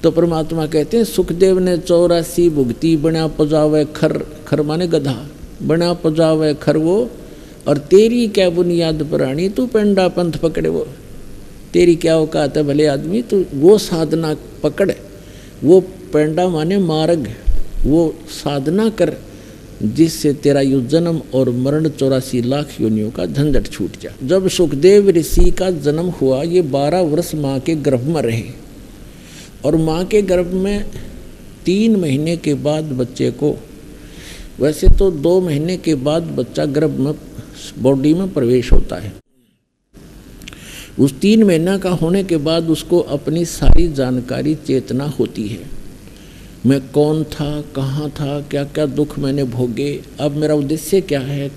तो परमात्मा कहते हैं सुखदेव ने 84 भुगती बना पजावे खर, खर माने गधा, बना पजावे खर वो, और तेरी क्या बुनियाद प्राणी तू पेंडा पंथ पकड़े वो। तेरी क्या औकात है भले आदमी, तू वो साधना पकड़, वो पेंडा माने मार्ग, वो साधना कर जिससे तेरा यु जन्म और मरण 84 लाख योनियों का झंझट छूट जाए। जब सुखदेव ऋषि का जन्म हुआ, ये 12 वर्ष माँ के गर्भ में रहे, और माँ के गर्भ में 3 महीने के बाद बच्चे को, वैसे तो 2 महीने के बाद बच्चा गर्भ में बॉडी में प्रवेश होता है, उस 3 महीना का होने के बाद उसको अपनी सारी जानकारी चेतना होती है। मैं कौन था, कहाँ था, क्या क्या दुख मैंने भोगे, अब मेरा उद्देश्य क्या है,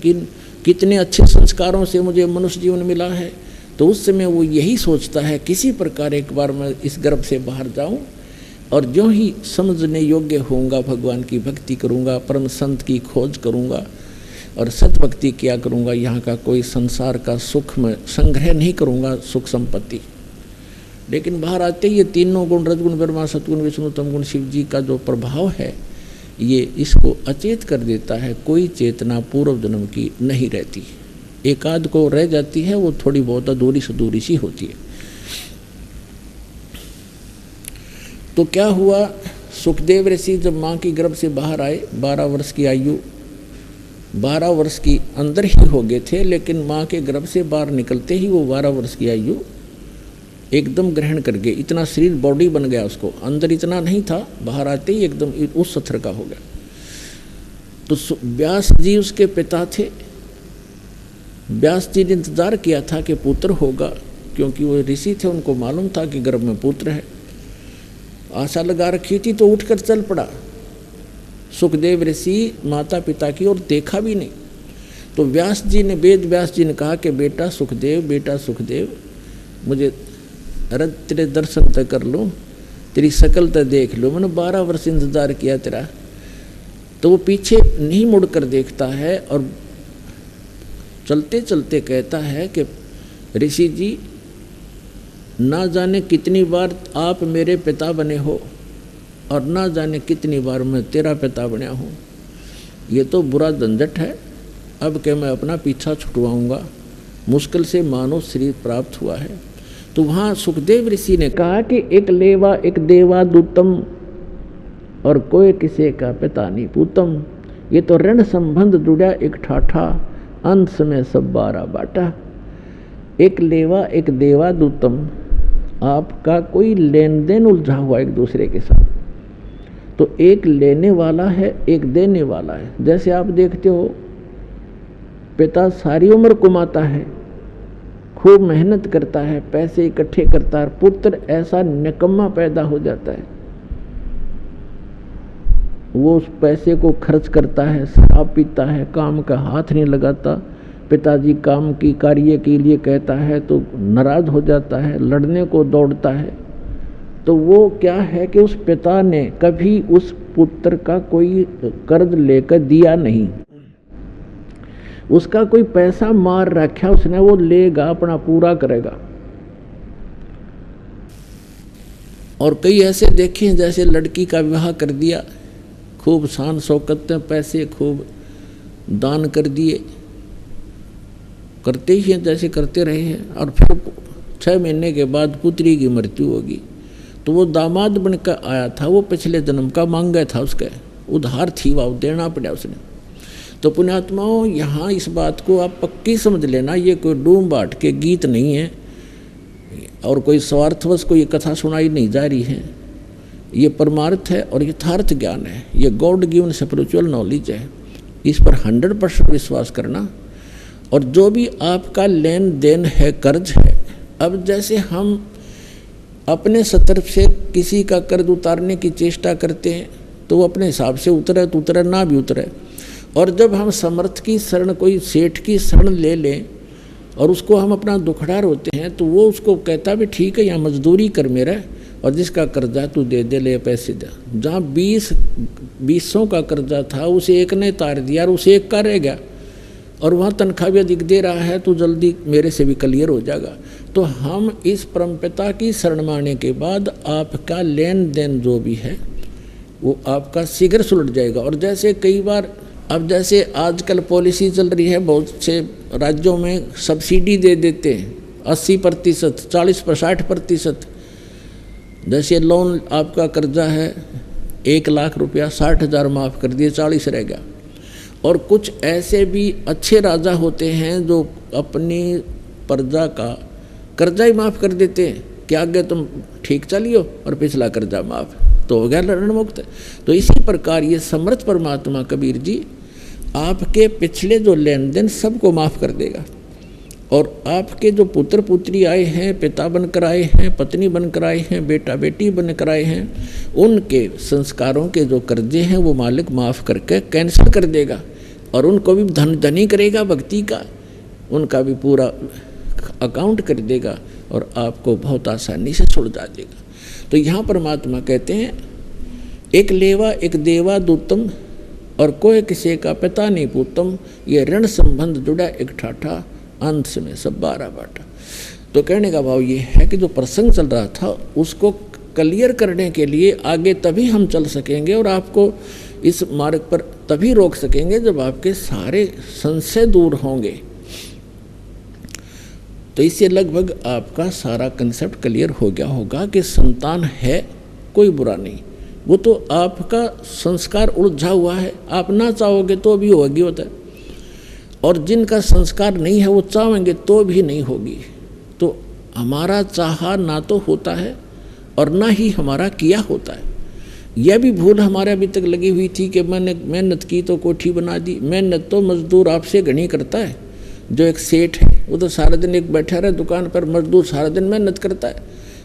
कितने अच्छे संस्कारों से मुझे मनुष्य जीवन मिला है। तो उस समय वो यही सोचता है किसी प्रकार एक बार मैं इस गर्भ से बाहर जाऊं, और जो ही समझने योग्य होऊंगा भगवान की भक्ति करूंगा, परम संत की खोज करूंगा और सतभक्ति किया करूंगा। यहाँ का कोई संसार का सुख में संग्रह नहीं करूंगा, सुख संपत्ति। लेकिन बाहर आते ही ये तीनों गुण, रजगुण ब्रह्मा, सतगुण विष्णु, तमगुण शिव जी का जो प्रभाव है, ये इसको अचेत कर देता है। कोई चेतना पूर्व जन्म की नहीं रहती, एकाध को रह जाती है, वो थोड़ी बहुत अधूरी सधूरी सी होती है। तो क्या हुआ, सुखदेव ऋषि जब माँ की गर्भ से बाहर आए, 12 वर्ष की आयु, 12 वर्ष की अंदर ही हो गए थे, लेकिन माँ के गर्भ से बाहर निकलते ही वो 12 वर्ष की आयु एकदम ग्रहण कर गए। इतना शरीर बॉडी बन गया उसको, अंदर इतना नहीं था, बाहर आते ही एकदम उस स्तर का हो गया। तो व्यास जी उसके पिता थे। व्यास जी ने इंतजार किया था कि पुत्र होगा, क्योंकि वो ऋषि थे, उनको मालूम था कि गर्भ में पुत्र है, आशा लगा रखी थी। तो उठकर चल पड़ा सुखदेव ऋषि माता पिता की, और देखा भी नहीं। तो व्यास जी ने, वेद व्यास जी ने कहा कि बेटा सुखदेव, मुझे रज तेरे दर्शन तक कर लूँ, तेरी शकल तक देख लो, मैंने 12 वर्ष इंतजार किया तेरा। तो वो पीछे नहीं मुड़कर देखता है और चलते चलते कहता है कि ऋषि जी, ना जाने कितनी बार आप मेरे पिता बने हो, और ना जाने कितनी बार मैं तेरा पिता बना हूँ। ये तो बुरा झंझट है, अब के मैं अपना पीछा छुटवाऊँगा, मुश्किल से मानव शरीर प्राप्त हुआ है। तो वहाँ सुखदेव ऋषि ने कहा कि एक लेवा एक देवा दूतम, और कोई किसी का पिता नहीं पूतम। ये तो ऋण संबंध जुड़ा एक ठाठा, अंत में सब 12 बाटा। एक लेवा एक देवा दूतम, आपका कोई लेन देन उलझा हुआ एक दूसरे के साथ। तो एक लेने वाला है, एक देने वाला है। जैसे आप देखते हो, पिता सारी उम्र कमाता है, खूब मेहनत करता है, पैसे इकट्ठे करता है, पुत्र ऐसा निकम्मा पैदा हो जाता है, वो उस पैसे को खर्च करता है, शराब पीता है, काम का हाथ नहीं लगाता। पिताजी काम की कार्य के लिए कहता है तो नाराज हो जाता है, लड़ने को दौड़ता है। तो वो क्या है कि उस पिता ने कभी उस पुत्र का कोई कर्ज लेकर दिया नहीं, उसका कोई पैसा मार रखा उसने, वो लेगा, अपना पूरा करेगा। और कई ऐसे देखे हैं, जैसे लड़की का विवाह कर दिया, खूब शान शौकत में पैसे खूब दान कर दिए, करते ही हैं जैसे करते रहे हैं, और फिर 6 महीने के बाद पुत्री की मृत्यु होगी। तो वो दामाद बनकर आया था, वो पिछले जन्म का मांगा था, उसका उधार थी, वो देना पड़ा उसने। तो पुण्यात्माओं, यहाँ इस बात को आप पक्की समझ लेना, ये कोई डूम बाट के गीत नहीं है और कोई स्वार्थवश कोई कथा सुनाई नहीं जा रही है। ये परमार्थ है और यथार्थ ज्ञान है, ये गॉड गिवन स्पिरिचुअल नॉलेज है। इस पर 100% विश्वास करना। और जो भी आपका लेन देन है, कर्ज है, अब जैसे हम अपने सतर्फ से किसी का कर्ज उतारने की चेष्टा करते हैं तो वो अपने हिसाब से उतरे तो उतरे, ना भी उतरे। और जब हम समर्थ की शरण, कोई सेठ की शरण ले लें और उसको हम अपना दुखड़ा रोते हैं, तो वो उसको कहता भी ठीक है, यहाँ मजदूरी कर मेरा, और जिसका कर्जा तू दे दे, ले पैसे दे। जहाँ 20 का कर्जा था, उसे एक ने तार दिया और उसे एक का रह गया। और वहाँ तनख्वाह भी अधिक दे रहा है तो जल्दी मेरे से भी क्लियर हो जाएगा। तो हम इस परमपिता की शरण माने के बाद आपका लेन देन जो भी है वो आपका शीघ्र सुलझ जाएगा। और जैसे कई बार अब जैसे आजकल पॉलिसी चल रही है, बहुत से राज्यों में सब्सिडी दे देते हैं 80%, 40-60%। जैसे लोन आपका कर्जा है 1 लाख रुपया, 60,000 माफ़ कर दिए, 40 रह गया। और कुछ ऐसे भी अच्छे राजा होते हैं जो अपनी प्रजा का कर्जा ही माफ़ कर देते हैं कि आगे तुम ठीक चलियो और पिछला कर्जा माफ़, तो हो गया ऋण मुक्त। तो इसी प्रकार ये समर्थ परमात्मा कबीर जी आपके पिछले जो लेन देन सबको माफ़ कर देगा। और आपके जो पुत्र पुत्री आए हैं, पिता बनकर आए हैं, पत्नी बनकर आए हैं, बेटा बेटी बनकर आए हैं, उनके संस्कारों के जो कर्जे हैं वो मालिक माफ़ करके कैंसिल कर देगा। और उनको भी धनी करेगा भक्ति का, उनका भी पूरा अकाउंट कर देगा और आपको बहुत आसानी से सुलझा देगा। तो यहाँ परमात्मा कहते हैं एक लेवा एक देवा दूतम और कोई किसी का पिता नहीं पूतम, ये ऋण संबंध जुड़ा एक ठाठा, अंत में सब 12 बाटा। तो कहने का भाव ये है कि जो प्रसंग चल रहा था उसको क्लियर करने के लिए आगे तभी हम चल सकेंगे और आपको इस मार्ग पर तभी रोक सकेंगे जब आपके सारे संशय दूर होंगे। तो इससे लगभग आपका सारा कंसेप्ट क्लियर हो गया होगा कि संतान है कोई बुरा नहीं, वो तो आपका संस्कार उलझा हुआ है, आप ना चाहोगे तो भी होगी होता है, और जिनका संस्कार नहीं है वो चाहेंगे तो भी नहीं होगी। तो हमारा चाहा ना तो होता है और ना ही हमारा किया होता है। यह भी भूल हमारे अभी तक लगी हुई थी कि मैंने मेहनत की तो कोठी बना दी। मेहनत तो मजदूर आपसे घनी करता है। जो एक सेठ है वो तो सारा दिन एक बैठा रहे दुकान पर, मजदूर सारा दिन मेहनत करता है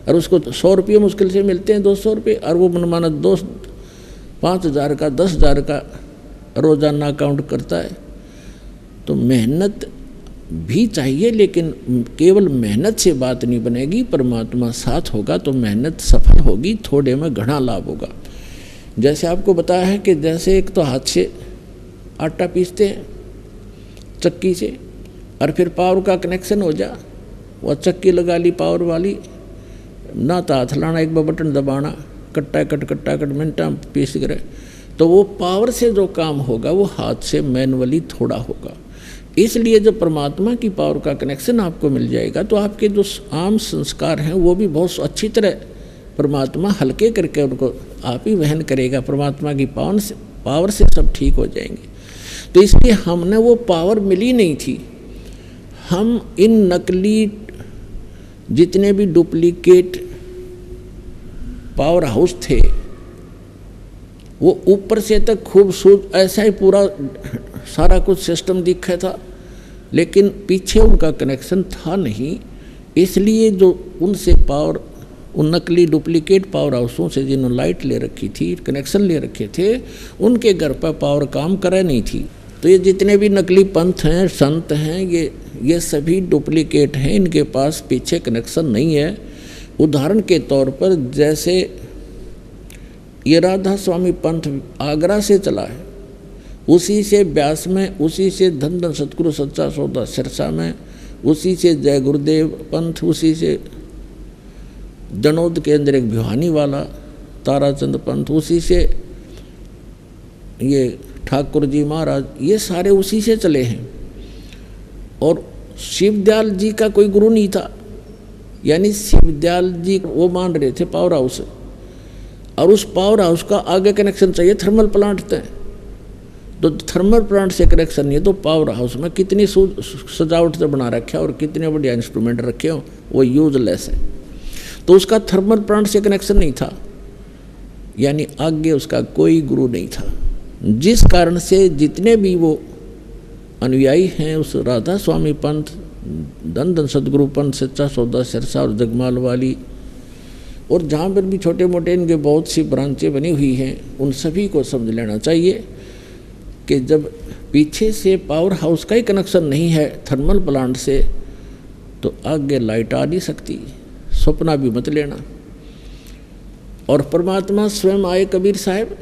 और उसको 100 रुपये मुश्किल से मिलते हैं, 200 रुपये, और वो मनमाना 5,000 का 10,000 का रोजाना अकाउंट करता है। तो मेहनत भी चाहिए, लेकिन केवल मेहनत से बात नहीं बनेगी। परमात्मा साथ होगा तो मेहनत सफल होगी, थोड़े में घना लाभ होगा। जैसे आपको बताया है कि जैसे एक तो हाथ से आटा पीसते हैं चक्की से, और फिर पावर का कनेक्शन हो जा, वह चक्की लगा ली पावर वाली, ना तो हाथ लाना, एक बटन दबाना, कट्टा कट मिनटा पीस करे। तो वो पावर से जो काम होगा वो हाथ से मैनुअली थोड़ा होगा। इसलिए जब परमात्मा की पावर का कनेक्शन आपको मिल जाएगा तो आपके जो आम संस्कार हैं वो भी बहुत अच्छी तरह परमात्मा हल्के करके उनको आप ही वहन करेगा। परमात्मा की पावर से सब ठीक हो जाएंगे। तो इसलिए हमने वो पावर मिली नहीं थी। हम इन नकली जितने भी डुप्लीकेट पावर हाउस थे वो ऊपर से तक खूबसूरत ऐसा ही पूरा सारा कुछ सिस्टम दिखा था, लेकिन पीछे उनका कनेक्शन था नहीं। इसलिए जो उनसे पावर, उन नकली डुप्लीकेट पावर हाउसों से जिन्होंने लाइट ले रखी थी, कनेक्शन ले रखे थे, उनके घर पर पावर काम करे नहीं थी। तो ये जितने भी नकली पंथ हैं, संत हैं, ये सभी डुप्लीकेट हैं, इनके पास पीछे कनेक्शन नहीं है। उदाहरण के तौर पर जैसे ये राधा स्वामी पंथ आगरा से चला है, उसी से ब्यास में, उसी से धन धन सतगुरु सच्चा सौदा सिरसा में, उसी से जय गुरुदेव पंथ, उसी से जनोद के अंदर एक भिवानी वाला ताराचंद पंथ, उसी से ये ठाकुर जी महाराज, ये सारे उसी से चले हैं। और शिवदयाल जी का कोई गुरु नहीं था, यानी शिवदयाल जी वो मान रहे थे पावर हाउस, और उस पावर हाउस का आगे कनेक्शन चाहिए थर्मल प्लांट थे। तो थर्मल प्लांट से कनेक्शन नहीं है तो पावर हाउस में कितनी सजावट से बना रखे और कितने बढ़िया इंस्ट्रूमेंट रखे हो, वो यूजलेस है। तो उसका थर्मल प्लांट से कनेक्शन नहीं था, यानी आगे उसका कोई गुरु नहीं था। जिस कारण से जितने भी वो अनुयायी हैं उस राधा स्वामी पंथ, धन धन सदगुरु पंथ, सच्चा सौदा सिरसा और जगमाल वाली, और जहाँ पर भी छोटे मोटे इनके बहुत सी ब्रांचें बनी हुई हैं, उन सभी को समझ लेना चाहिए कि जब पीछे से पावर हाउस का ही कनेक्शन नहीं है थर्मल प्लांट से, तो आगे लाइट आ नहीं सकती। सपना भी मत लेना। और परमात्मा स्वयं आए कबीर साहब,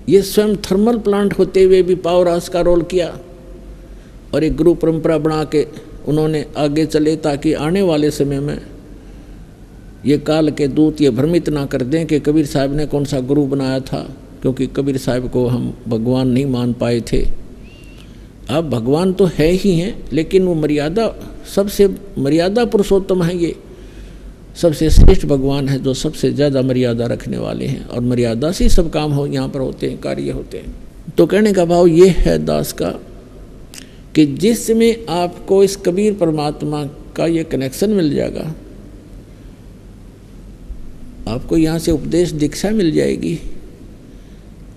ये स्वयं थर्मल प्लांट होते हुए भी पावर हाउस का रोल किया। और एक गुरु परंपरा बना के उन्होंने आगे चले, ताकि आने वाले समय में ये काल के दूत ये भ्रमित ना कर दें कि कबीर साहब ने कौन सा गुरु बनाया था, क्योंकि कबीर साहब को हम भगवान नहीं मान पाए थे। अब भगवान तो है ही हैं, लेकिन वो मर्यादा, सबसे मर्यादा पुरुषोत्तम है, ये सबसे श्रेष्ठ भगवान है जो सबसे ज़्यादा मर्यादा रखने वाले हैं, और मर्यादा से सब काम हो यहाँ पर होते हैं, कार्य होते हैं। तो कहने का भाव ये है दास का कि जिसमें आपको इस कबीर परमात्मा का ये कनेक्शन मिल जाएगा, आपको यहाँ से उपदेश दीक्षा मिल जाएगी,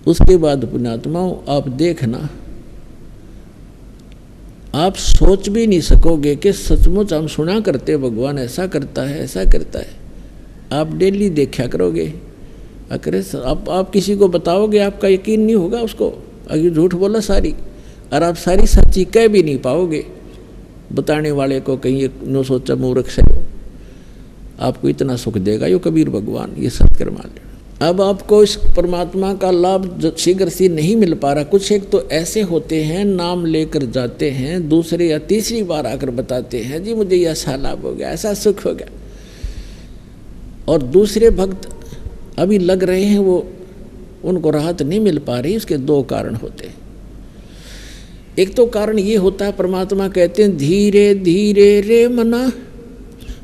उसके बाद पुण्यात्माओं आप देखना, आप सोच भी नहीं सकोगे कि सचमुच हम सुना करते भगवान ऐसा करता है, ऐसा करता है। आप डेली देखा करोगे, अरे आप किसी को बताओगे, आपका यकीन नहीं होगा उसको, अगर झूठ बोला सारी, और आप सारी सच्ची कह भी नहीं पाओगे बताने वाले को, कहीं नो सोचा मूर्ख से। आपको इतना सुख देगा यो कबीर भगवान, ये सत्कर मान लेना। अब आपको इस परमात्मा का लाभ शीघ्र से नहीं मिल पा रहा। कुछ एक तो ऐसे होते हैं, नाम लेकर जाते हैं, दूसरे या तीसरी बार आकर बताते हैं जी मुझे ये ऐसा लाभ हो गया, ऐसा सुख हो गया, और दूसरे भक्त अभी लग रहे हैं, वो उनको राहत नहीं मिल पा रही। उसके दो कारण होते हैं। एक तो कारण ये होता है, परमात्मा कहते हैं धीरे धीरे रे मना,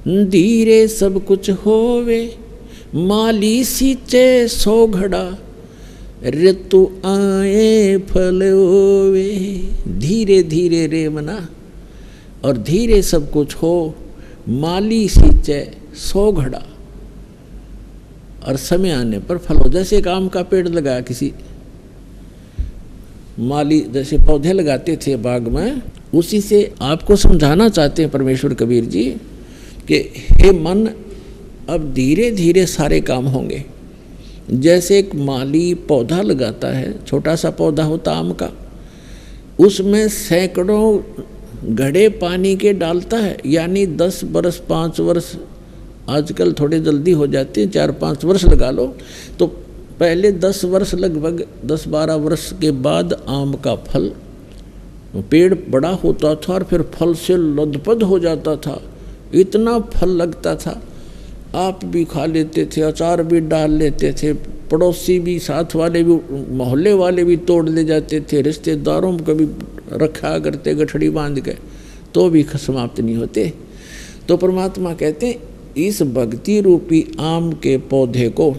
धीरे सब कुछ होवे, माली सींचे सो घड़ा, ऋतु आए फल होवे। धीरे धीरे रे मना, और धीरे सब कुछ हो, माली सींचे सो घड़ा, और समय आने पर फल हो। जैसे एक आम का पेड़ लगाया किसी माली, जैसे पौधे लगाते थे बाग में, उसी से आपको समझाना चाहते हैं परमेश्वर कबीर जी कि हे मन, अब धीरे धीरे सारे काम होंगे। जैसे एक माली पौधा लगाता है, छोटा सा पौधा होता आम का, उसमें सैकड़ों घड़े पानी के डालता है, यानी 10 वर्ष 5 वर्ष, आजकल थोड़े जल्दी हो जाते हैं, 4-5 वर्ष लगा लो, तो पहले 10 वर्ष, लगभग 10-12 वर्ष के बाद आम का फल, पेड़ बड़ा होता था और फिर फल से लदपद हो जाता था, इतना फल लगता था, आप भी खा लेते थे, अचार भी डाल लेते थे, पड़ोसी भी, साथ वाले भी, मोहल्ले वाले भी तोड़ ले जाते थे, रिश्तेदारों को भी रखा करते गठड़ी बांध के, तो भी समाप्त नहीं होते। तो परमात्मा कहते हैं इस भक्ति रूपी आम के पौधे को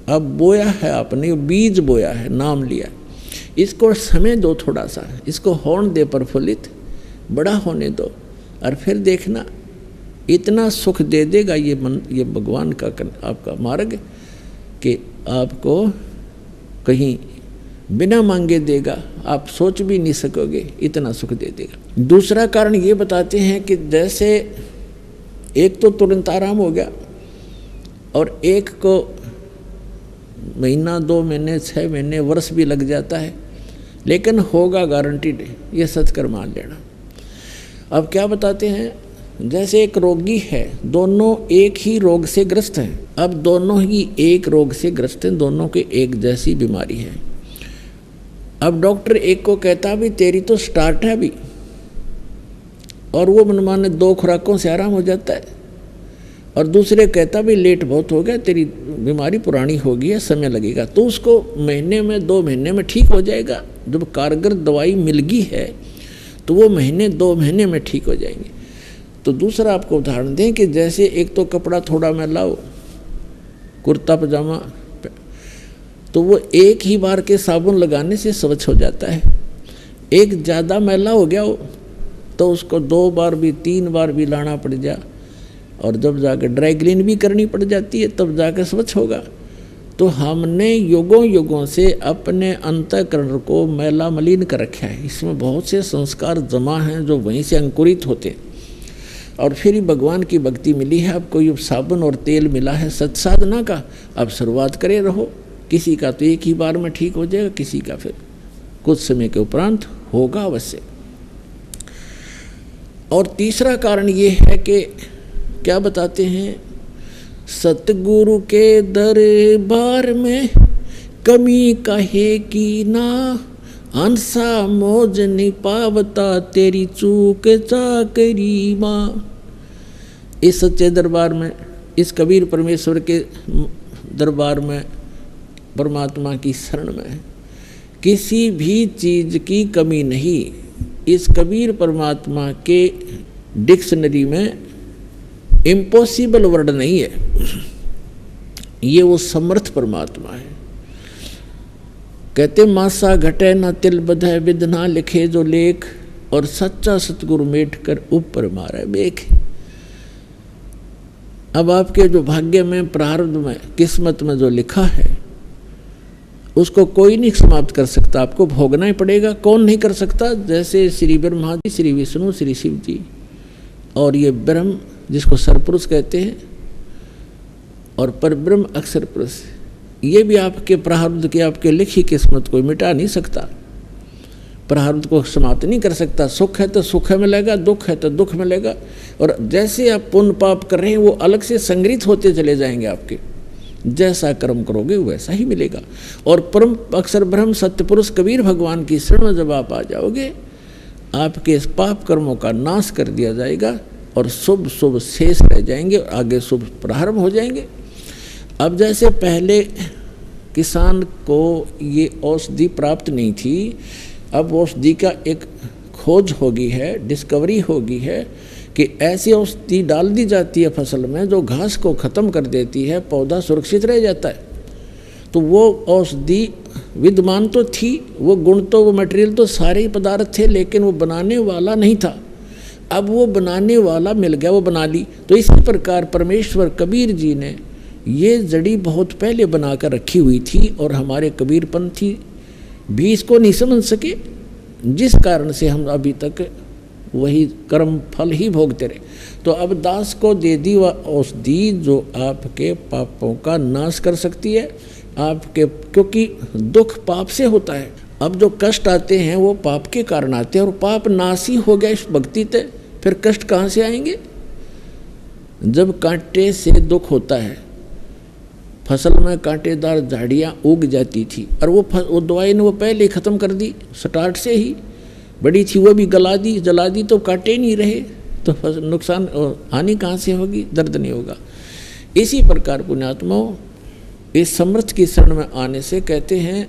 अब बोया है आपने, बीज बोया है, नाम लिया, इसको समय दो थोड़ा सा, इसको होने दे प्रफुल्लित, बड़ा होने दो, और फिर देखना इतना सुख दे देगा ये मन, ये भगवान का आपका मार्ग, कि आपको कहीं बिना मांगे देगा, आप सोच भी नहीं सकोगे, इतना सुख दे देगा। दूसरा कारण ये बताते हैं कि जैसे एक तो तुरंत आराम हो गया, और एक को महीना, 2 महीने, 6 महीने, वर्ष भी लग जाता है, लेकिन होगा गारंटीड, ये सच कर मान लेना। अब क्या बताते हैं, जैसे एक रोगी है, दोनों एक ही रोग से ग्रस्त हैं, अब दोनों ही एक रोग से ग्रस्त हैं, दोनों के एक जैसी बीमारी है। अब डॉक्टर एक को कहता भी तेरी तो स्टार्ट है अभी, और वो मनमाने 2 खुराकों से आराम हो जाता है, और दूसरे कहता भी लेट बहुत हो गया, तेरी बीमारी पुरानी हो गई है, समय लगेगा, तो उसको महीने में 2 महीने में ठीक हो जाएगा। जब कारगर दवाई मिल गई है तो वो महीने 2 महीने में ठीक हो जाएंगे। तो दूसरा आपको उदाहरण दें कि जैसे एक तो कपड़ा थोड़ा मैला हो, कुर्ता पजामा, तो वो एक ही बार के साबुन लगाने से स्वच्छ हो जाता है। एक ज़्यादा मैला हो गया हो तो उसको 2 बार भी 3 बार भी लाना पड़ जा, और जब जाकर ड्राई क्लीन भी करनी पड़ जाती है, तब जाकर स्वच्छ होगा। तो हमने युगों युगों से अपने अंतःकरण को मैला मलिन कर रखा है, इसमें बहुत से संस्कार जमा हैं जो वहीं से अंकुरित होते हैं, और फिर ही भगवान की भक्ति मिली है। आपको ये साबुन और तेल मिला है सत साधना का, अब शुरुआत करे रहो। किसी का तो एक ही बार में ठीक हो जाएगा, किसी का फिर कुछ समय के उपरांत होगा अवश्य। और तीसरा कारण ये है कि क्या बताते हैं, सतगुरु के दरबार में कमी कहे की ना, हंसा मौज नहीं पावता तेरी चूक चाकरी माँ। इस सच्चे दरबार में, इस कबीर परमेश्वर के दरबार में, परमात्मा की शरण में किसी भी चीज की कमी नहीं। इस कबीर परमात्मा के डिक्शनरी में इम्पॉसिबल वर्ड नहीं है। ये वो समर्थ परमात्मा है। कहते मासा घटे ना तिल बधे विद ना लिखे जो लेख, और सच्चा सतगुरु मेट कर ऊपर मारे बेख। अब आपके जो भाग्य में, प्रारब्ध में, किस्मत में जो लिखा है उसको कोई नहीं समाप्त कर सकता, आपको भोगना ही पड़ेगा। कौन नहीं कर सकता? जैसे श्री ब्रह्मा जी, श्री विष्णु, श्री शिव जी और ये ब्रह्म जिसको सरपुरुष कहते हैं, और परब्रह्म अक्षर पुरुष, ये भी आपके प्रारब्ध की, आपके लिखी किस्मत को मिटा नहीं सकता, प्रारब्ध को समाप्त नहीं कर सकता। सुख है तो सुख मिलेगा, दुख है तो दुख मिलेगा। और जैसे आप पुण्य पाप कर रहे हैं वो अलग से संग्रहित होते चले जाएंगे आपके। जैसा कर्म करोगे वैसा ही मिलेगा। और परम अक्षर ब्रह्म सत्य पुरुष कबीर भगवान की शरण में जब आप आ जाओगे, आपके इस पाप कर्मों का नाश कर दिया जाएगा और शुभ शुभ शेष रह जाएंगे और आगे शुभ प्रारंभ हो जाएंगे। अब जैसे पहले किसान को ये औषधि प्राप्त नहीं थी, अब औषधि का एक खोज हो गई है, डिस्कवरी हो गई है कि ऐसी औषधि डाल दी जाती है फसल में जो घास को ख़त्म कर देती है, पौधा सुरक्षित रह जाता है। तो वो औषधि विद्यमान तो थी, वो गुण तो, वो मटेरियल तो सारे ही पदार्थ थे, लेकिन वो बनाने वाला नहीं था। अब वो बनाने वाला मिल गया, वो बना ली। तो इसी प्रकार परमेश्वर कबीर जी ने ये जड़ी बहुत पहले बनाकर रखी हुई थी और हमारे कबीरपंथी भी इसको नहीं समझ सके, जिस कारण से हम अभी तक वही कर्म फल ही भोगते रहे। तो अब दास को दे दी वह औषधि जो आपके पापों का नाश कर सकती है आपके, क्योंकि दुख पाप से होता है। अब जो कष्ट आते हैं वो पाप के कारण आते हैं, और पाप नाश ही हो गया इस भक्ति से, फिर कष्ट कहाँ से आएंगे? जब कांटे से दुख होता है, फसल में कांटेदार झाड़ियाँ उग जाती थी और वो दवाई ने वो पहले ही ख़त्म कर दी, स्टार्ट से ही बड़ी थी वो भी जला दी तो कांटे नहीं रहे, तो नुकसान हानि कहाँ से होगी? दर्द नहीं होगा। इसी प्रकार पुण्यात्माओं, इस समर्थ की शरण में आने से कहते हैं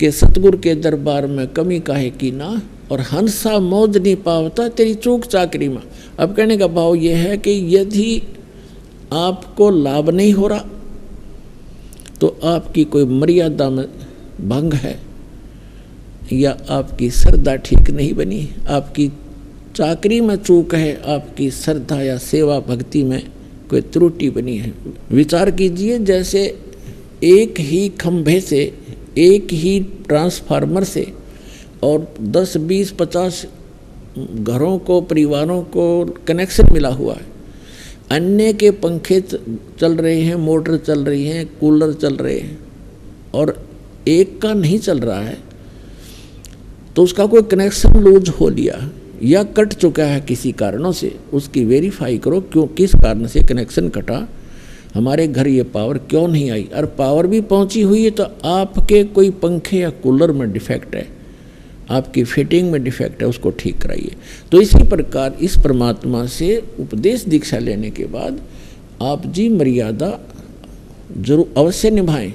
कि सतगुरु के दरबार में कमी काहे की ना, और हंसा मौज नहीं पावता तेरी चूक चाकरी में। अब कहने का भाव यह है कि यदि आपको लाभ नहीं हो रहा तो आपकी कोई मर्यादा में भंग है, या आपकी श्रद्धा ठीक नहीं बनी, आपकी चाकरी में चूक है, आपकी श्रद्धा या सेवा भक्ति में कोई त्रुटि बनी है। विचार कीजिए, जैसे एक ही खंभे से, एक ही ट्रांसफार्मर से और 10, 20, 50 घरों को, परिवारों को कनेक्शन मिला हुआ है। अन्य के पंखे चल रहे हैं, मोटर चल रही हैं, कूलर चल रहे हैं, और एक का नहीं चल रहा है, तो उसका कोई कनेक्शन लूज हो लिया या कट चुका है किसी कारणों से, उसकी वेरीफाई करो क्यों, किस कारण से कनेक्शन कटा, हमारे घर ये पावर क्यों नहीं आई। और पावर भी पहुंची हुई है तो आपके कोई पंखे या कूलर में डिफेक्ट है, आपकी फिटिंग में डिफेक्ट है, उसको ठीक कराइए। तो इसी प्रकार इस परमात्मा से उपदेश दीक्षा लेने के बाद आप जी मर्यादा जरूर अवश्य निभाएं।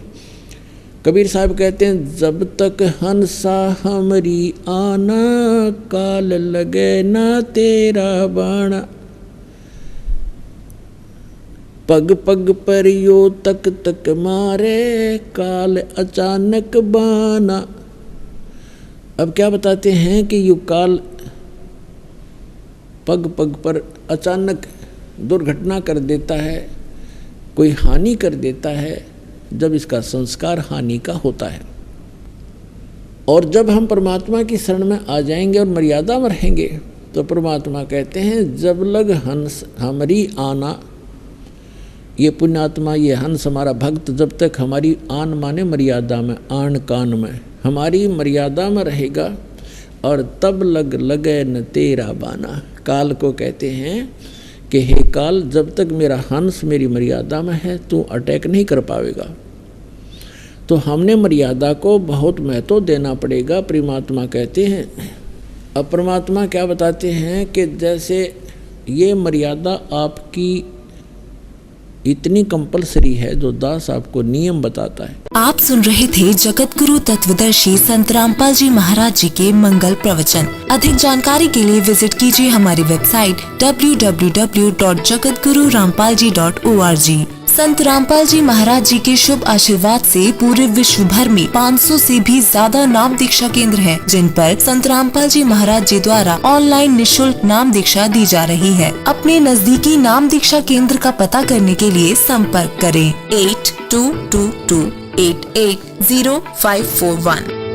कबीर साहब कहते हैं, जब तक हंसा हमरी आना, काल लगे ना तेरा बाणा, पग पग पर यो तक तक मारे, काल अचानक बाना। अब क्या बताते हैं कि यो काल पग पग पर अचानक दुर्घटना कर देता है, कोई हानि कर देता है, जब इसका संस्कार हानि का होता है। और जब हम परमात्मा की शरण में आ जाएंगे और मर्यादा में रहेंगे तो परमात्मा कहते हैं, जब लग हंस हमारी आना, ये पुण्यात्मा, ये हंस हमारा भक्त जब तक हमारी आन माने मर्यादा में, आन कान में हमारी मर्यादा में रहेगा, और तब लगे न तेरा बाना। काल को कहते हैं कि हे काल, जब तक मेरा हंस मेरी मर्यादा में है तू अटैक नहीं कर पाएगा। तो हमने मर्यादा को बहुत महत्व देना पड़ेगा, परमात्मा कहते हैं। अब परमात्मा क्या बताते हैं कि जैसे ये मर्यादा आपकी इतनी कंपलसरी है जो दास आपको नियम बताता है। आप सुन रहे थे जगत गुरु तत्वदर्शी संत रामपाल जी महाराज जी के मंगल प्रवचन। अधिक जानकारी के लिए विजिट कीजिए हमारी वेबसाइट www.jagatgururampalji.org। संत रामपाल जी महाराज जी के शुभ आशीर्वाद से पूरे विश्व भर में 500 से भी ज्यादा नाम दीक्षा केंद्र हैं, जिन पर संत रामपाल जी महाराज जी द्वारा ऑनलाइन निशुल्क नाम दीक्षा दी जा रही है। अपने नजदीकी नाम दीक्षा केंद्र का पता करने के लिए संपर्क करें 8222880541।